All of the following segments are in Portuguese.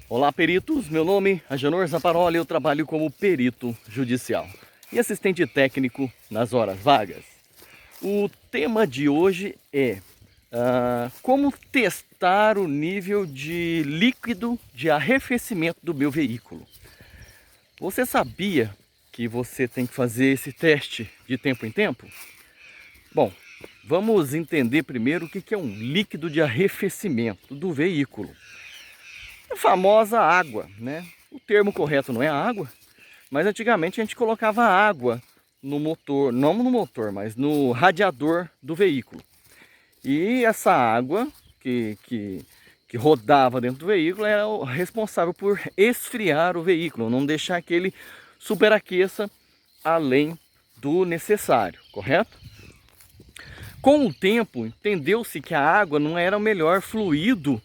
Olá, peritos. Meu nome é Agenor Zaparoli, eu trabalho como perito judicial e assistente técnico nas horas vagas. O tema de hoje é como testar o nível de líquido de arrefecimento do meu veículo. Você sabia que você tem que fazer esse teste de tempo em tempo? Bom, vamos entender primeiro o que é um líquido de arrefecimento do veículo. A famosa água, né? O termo correto não é água, mas antigamente a gente colocava água no motor, não no motor, mas no radiador do veículo. E essa água que rodava dentro do veículo era o responsável por esfriar o veículo, não deixar que ele superaqueça além do necessário, correto? Com o tempo, entendeu-se que a água não era o melhor fluido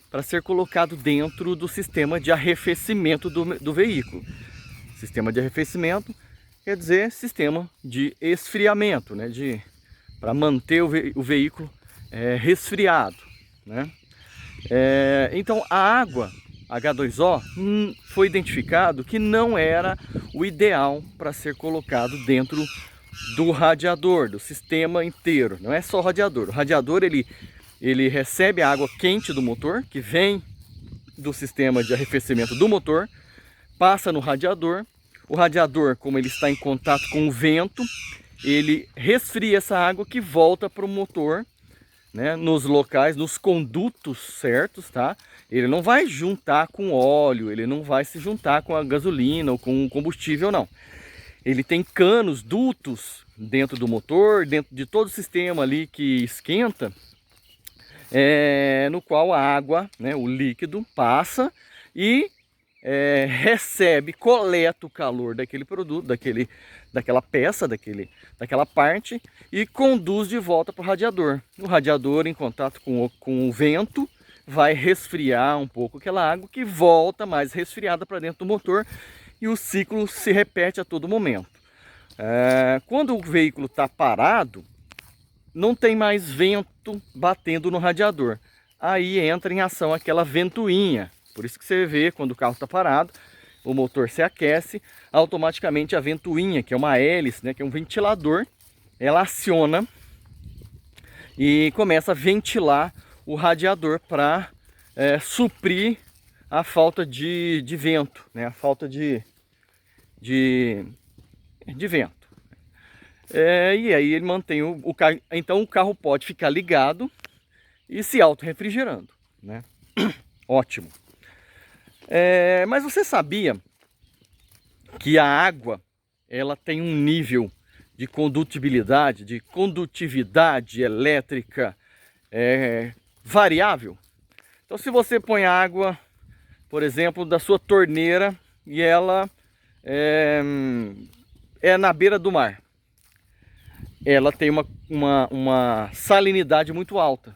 para ser colocado dentro do sistema de arrefecimento do veículo. Sistema de arrefecimento quer dizer sistema de esfriamento, né? Para manter o veículo resfriado, né? Então a água H2O foi identificado que não era o ideal para ser colocado dentro do radiador, do sistema inteiro. Não é só o radiador. O radiador ele recebe a água quente do motor, que vem do sistema de arrefecimento do motor, passa no radiador. O radiador, como ele está em contato com o vento, ele resfria essa água que volta para o motor, né, nos locais, nos condutos certos, tá? Ele não vai juntar com óleo, ele não vai se juntar com a gasolina ou com o combustível, não. Ele tem canos, dutos dentro do motor, dentro de todo o sistema ali que esquenta, no qual a água, né, o líquido, passa e recebe, coleta o calor daquele produto, daquela peça, daquela parte e conduz de volta para o radiador. O radiador, em contato com o vento, vai resfriar um pouco aquela água que volta mais resfriada para dentro do motor e o ciclo se repete a todo momento. Quando o veículo está parado, não tem mais vento batendo no radiador. Aí entra em ação aquela ventoinha. Por isso que você vê, quando o carro está parado, o motor se aquece, automaticamente a ventoinha, que é uma hélice, né, que é um ventilador, ela aciona e começa a ventilar o radiador para suprir a falta de vento, né, a falta de vento. E aí ele mantém o carro. Então o carro pode ficar ligado e se auto-refrigerando, né? Ótimo. Mas você sabia que a água ela tem um nível de condutividade elétrica variável? Então, se você põe água, por exemplo, da sua torneira e ela é na beira do mar, ela tem uma salinidade muito alta.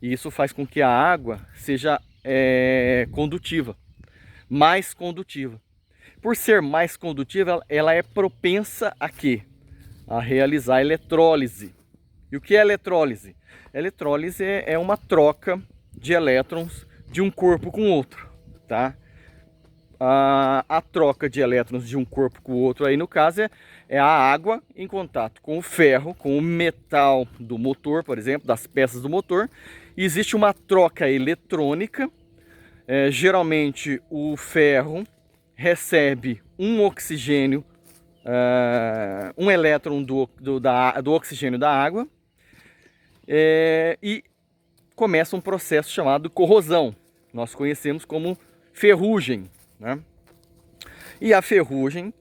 E isso faz com que a água seja condutiva, mais condutiva. Por ser mais condutiva, ela é propensa a quê? A realizar eletrólise. E o que é eletrólise? Eletrólise é uma troca de elétrons de um corpo com outro, tá? A troca de elétrons de um corpo com o outro aí no caso é a água em contato com o ferro, com o metal do motor, por exemplo, das peças do motor. E existe uma troca eletrônica. Geralmente o ferro recebe um oxigênio, um elétron do oxigênio da água, e começa um processo chamado corrosão. Nós conhecemos como ferrugem, né? E a ferrugem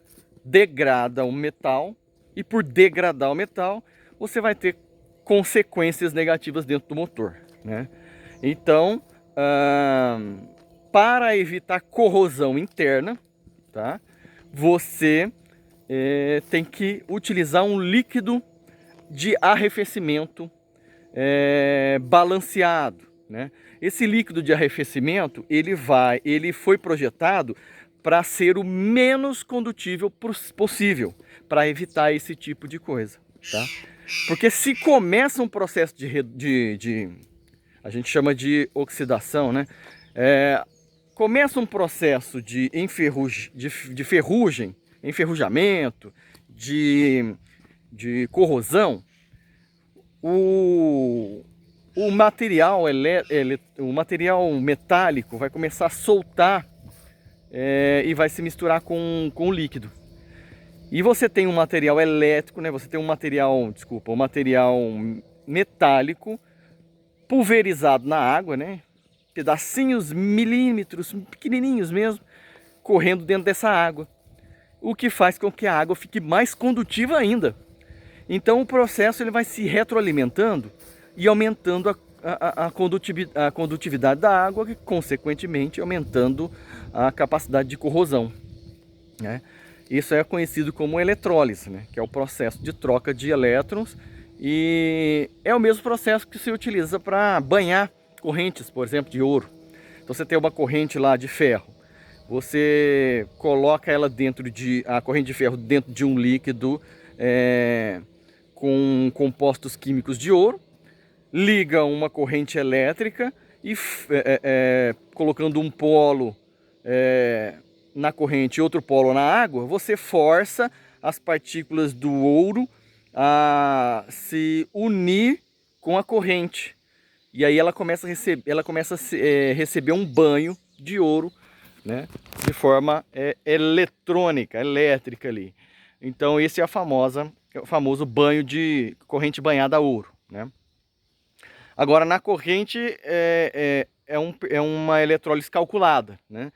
degrada o metal, e por degradar o metal, você vai ter consequências negativas dentro do motor, né? Então, para evitar corrosão interna, tá? Você tem que utilizar um líquido de arrefecimento balanceado, né? Esse líquido de arrefecimento ele foi projetado para ser o menos condutível possível, para evitar esse tipo de coisa, tá? Porque se começa um processo a gente chama de oxidação, né? começa um processo de ferrugem, enferrujamento, de corrosão, o material, o material metálico vai começar a soltar e vai se misturar com o líquido. E você tem um material elétrico, né? Você tem um material metálico pulverizado na água, né? Pedacinhos, milímetros, pequenininhos mesmo, correndo dentro dessa água. O que faz com que a água fique mais condutiva ainda. Então o processo ele vai se retroalimentando e aumentando a condutividade da água, e consequentemente aumentando a capacidade de corrosão, né? Isso é conhecido como eletrólise, né? Que é o processo de troca de elétrons, e é o mesmo processo que se utiliza para banhar correntes, por exemplo, de ouro. Então você tem uma corrente lá de ferro, você coloca ela a corrente de ferro dentro de um líquido com compostos químicos de ouro, liga uma corrente elétrica e colocando um polo na corrente e outro polo na água, você força as partículas do ouro a se unir com a corrente. E aí ela começa a receber um banho de ouro, né, de forma eletrônica, elétrica ali. Então esse é o famoso banho de corrente banhada a ouro, né? Agora na corrente é uma eletrólise calculada, né?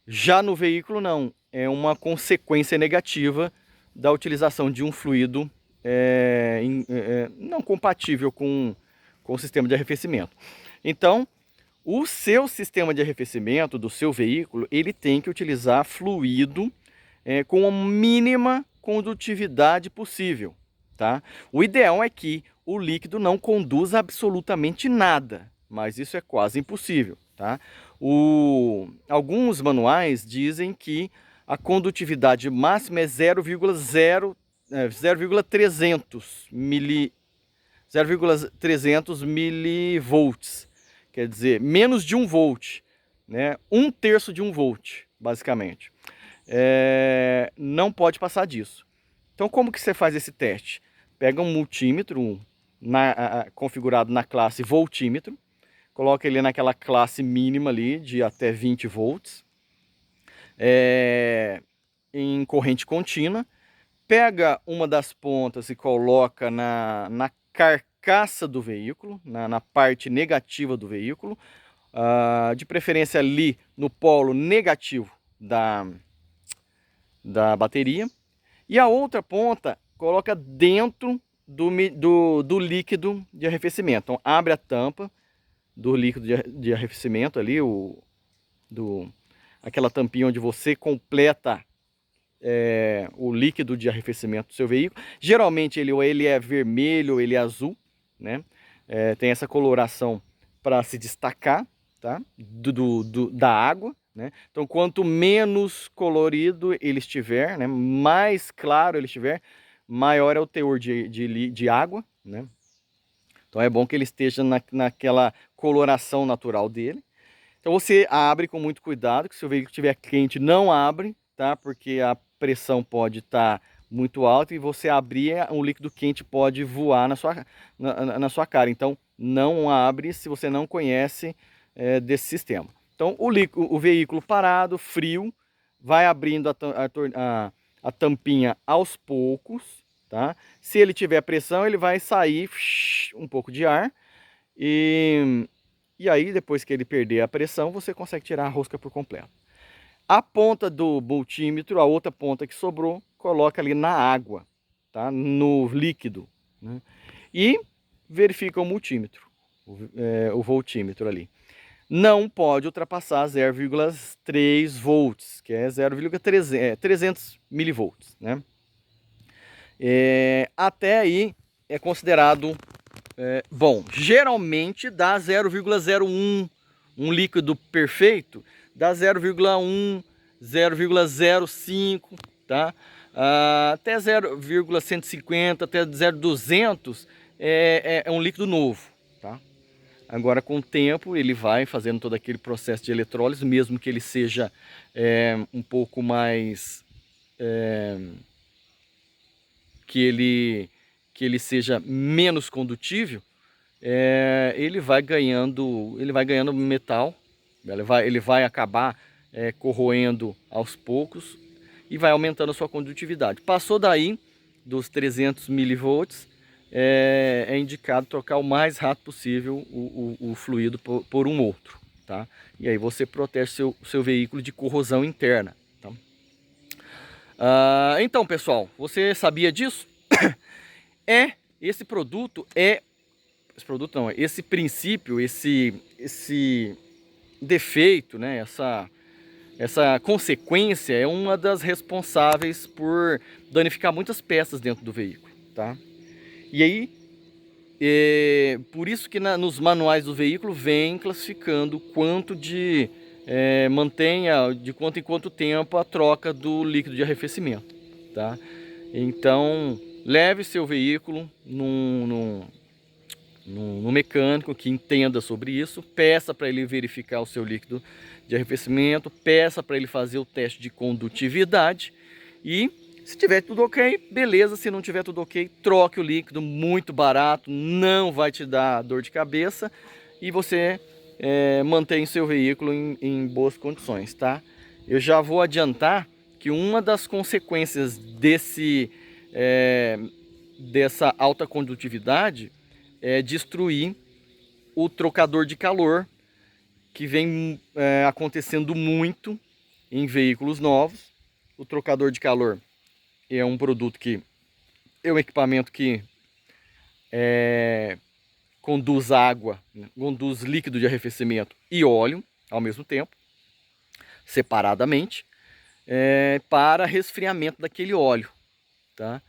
Já no veículo não, é uma consequência negativa da utilização de um fluido não compatível com o sistema de arrefecimento. Então, o seu sistema de arrefecimento do seu veículo, ele tem que utilizar fluido com a mínima condutividade possível, tá? O ideal é que o líquido não conduza absolutamente nada, mas isso é quase impossível, tá? Alguns manuais dizem que a condutividade máxima é 0,300 milivolts, quer dizer, menos de 1 volt, né? 1/3 de 1 volt, basicamente. Não pode passar disso. Então como que você faz esse teste? Pega um multímetro configurado na classe voltímetro, coloca ele naquela classe mínima ali de até 20 volts, em corrente contínua, pega uma das pontas e coloca na carcaça do veículo, na parte negativa do veículo, de preferência ali no polo negativo da bateria, e a outra ponta coloca dentro do líquido de arrefecimento. Então abre a tampa do líquido de arrefecimento ali, aquela tampinha onde você completa o líquido de arrefecimento do seu veículo. Geralmente ele é vermelho ou ele é azul, né? Tem essa coloração para se destacar, tá? Da água, né? Então quanto menos colorido ele estiver, né? Mais claro ele estiver, maior é o teor de água, né? Então é bom que ele esteja naquela coloração natural dele. Então você abre com muito cuidado, que se o veículo estiver quente, não abre, tá? Porque a pressão pode estar muito alta e você abrir, um líquido quente pode voar na sua cara. Então não abre se você não conhece desse sistema. Então o veículo parado, frio, vai abrindo a tampinha aos poucos, tá? Se ele tiver pressão, ele vai sair um pouco de ar e aí depois que ele perder a pressão, você consegue tirar a rosca por completo. A ponta do multímetro, a outra ponta que sobrou, coloca ali na água, tá? No líquido, né? E verifica o multímetro, o voltímetro ali. Não pode ultrapassar 0,3 volts, que é 0,300 milivolts, né? Até aí é considerado bom. Geralmente dá 0,01, um líquido perfeito dá 0,1, 0,05, tá? Até 0,150, até 0,200 é um líquido novo, tá? Agora, com o tempo, ele vai fazendo todo aquele processo de eletrólise, mesmo que ele seja um pouco mais... que ele seja menos condutível, ele vai ganhando metal, ele vai acabar corroendo aos poucos e vai aumentando a sua condutividade. Passou daí dos 300 milivolts, é indicado trocar o mais rápido possível o fluido por um outro, tá? E aí você protege seu veículo de corrosão interna, tá? Então, pessoal, você sabia disso? Esse princípio, esse defeito, né, essa consequência é uma das responsáveis por danificar muitas peças dentro do veículo, tá? E aí, por isso que nos manuais do veículo vem classificando quanto de mantenha de quanto em quanto tempo a troca do líquido de arrefecimento, tá? Então, leve seu veículo num mecânico que entenda sobre isso, peça para ele verificar o seu líquido de arrefecimento, peça para ele fazer o teste de condutividade e, se tiver tudo ok, beleza. Se não tiver tudo ok, troque o líquido, muito barato, não vai te dar dor de cabeça e você mantém seu veículo em boas condições, tá? Eu já vou adiantar que uma das consequências dessa alta condutividade é destruir o trocador de calor, que vem acontecendo muito em veículos novos. O trocador de calor é um produto é um equipamento que conduz água, conduz líquido de arrefecimento e óleo ao mesmo tempo, separadamente, para resfriamento daquele óleo, tá?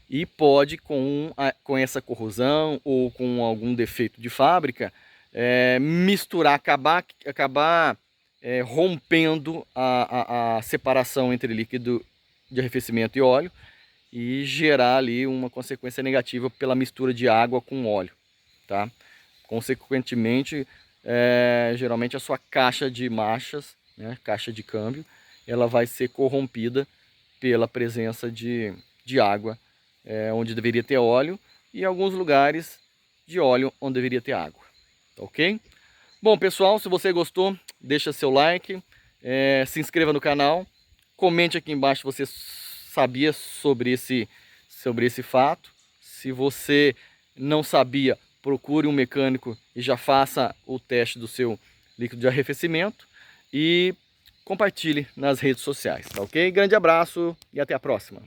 E pode, com essa corrosão ou com algum defeito de fábrica, misturar, acabar rompendo a separação entre líquido de arrefecimento e óleo e gerar ali uma consequência negativa pela mistura de água com óleo, tá? Consequentemente, geralmente a sua caixa de marchas, né, caixa de câmbio, ela vai ser corrompida pela presença de água onde deveria ter óleo e em alguns lugares de óleo onde deveria ter água, tá ok? Bom, pessoal, se você gostou, deixa seu like, se inscreva no canal, comente aqui embaixo se você sabia sobre esse fato. Se você não sabia, procure um mecânico e já faça o teste do seu líquido de arrefecimento e compartilhe nas redes sociais, tá ok? Grande abraço e até a próxima!